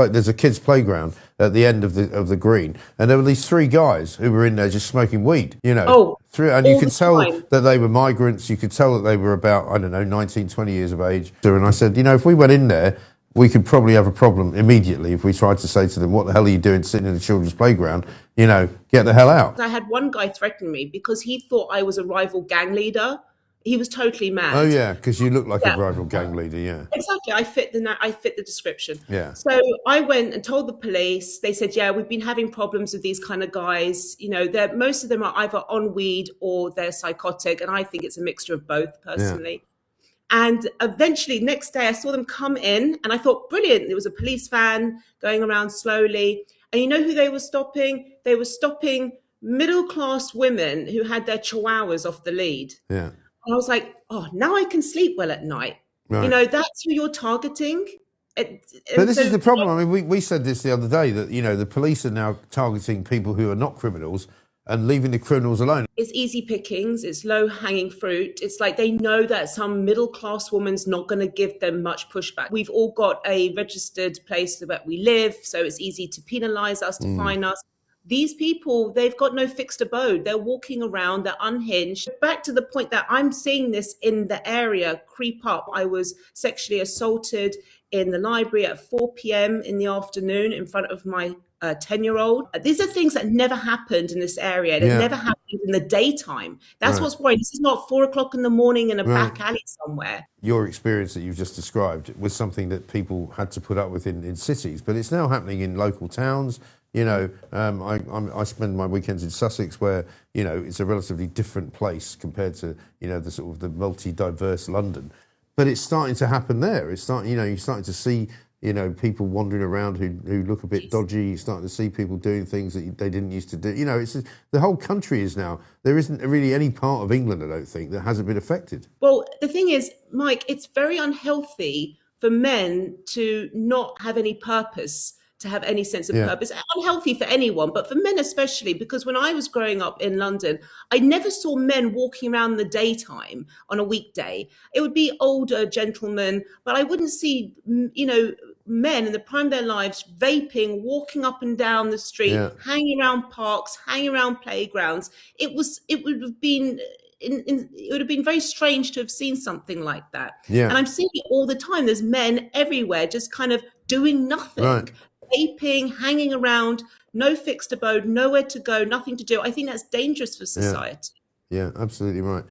Like there's a kids' playground at the end of the green, and there were these three guys who were in there just smoking weed. Oh, And you all could the tell time. that they were migrants. You could tell that they were about, I don't know, 19, 20 years of age. And I said, if we went in there, we could probably have a problem immediately if we tried to say to them, what the hell are you doing sitting in the children's playground? Get the hell out. I had one guy threaten me because he thought I was a rival gang leader. He was totally Oh, mad. yeah, because you look like a Yeah, rival gang leader, yeah. exactly. I fit the description. Yeah. So I went and told the police. They said, "Yeah, we've been having problems with these kind of guys. Most of them are either on weed or they're psychotic, and I think it's a mixture of both, personally." And eventually, next day, I saw them come in, and I thought, brilliant. There was a police van going around slowly, and you know who they were stopping? They were stopping middle-class women who had their chihuahuas off the lead. Yeah. And I was like, oh, now I can sleep well at night. Right. That's who you're targeting. But this is the problem. I mean, we said this the other day that, the police are now targeting people who are not criminals and leaving the criminals alone. It's easy pickings. It's low hanging fruit. It's like they know that some middle class woman's not going to give them much pushback. We've all got a registered place where we live, so it's easy to penalize us, to fine us. These people, they've got no fixed abode. They're walking around, they're unhinged. Back to the point that I'm seeing this in the area creep up. I was sexually assaulted in the library at 4 p.m. in the afternoon in front of my 10-year-old. These are things that never happened in this area. They never happened in the daytime. That's what's worrying. This is not 4 o'clock in the morning in a back alley somewhere. Your experience that you've just described was something that people had to put up with in cities, but it's now happening in local towns. I spend my weekends in Sussex, where it's a relatively different place compared to the sort of the multi-diverse London, but it's starting to happen there. It's starting, you're starting to see people wandering around who look a bit dodgy. You're starting to see people doing things that they didn't used to do. It's the whole country is now. There isn't really any part of England, I don't think, that hasn't been affected. Well, the thing is, Mike, it's very unhealthy for men to not have any purpose, to have any sense of purpose. Unhealthy for anyone, but for men especially, because when I was growing up in London, I never saw men walking around in the daytime on a weekday. It would be older gentlemen, but I wouldn't see, men in the prime of their lives vaping, walking up and down the street, hanging around parks, hanging around playgrounds. It would have been it would have been very strange to have seen something like that. And I'm seeing it all the time. There's men everywhere just kind of doing nothing, vaping, hanging around, no fixed abode, nowhere to go, nothing to do. I think that's dangerous for society. Yeah, absolutely right.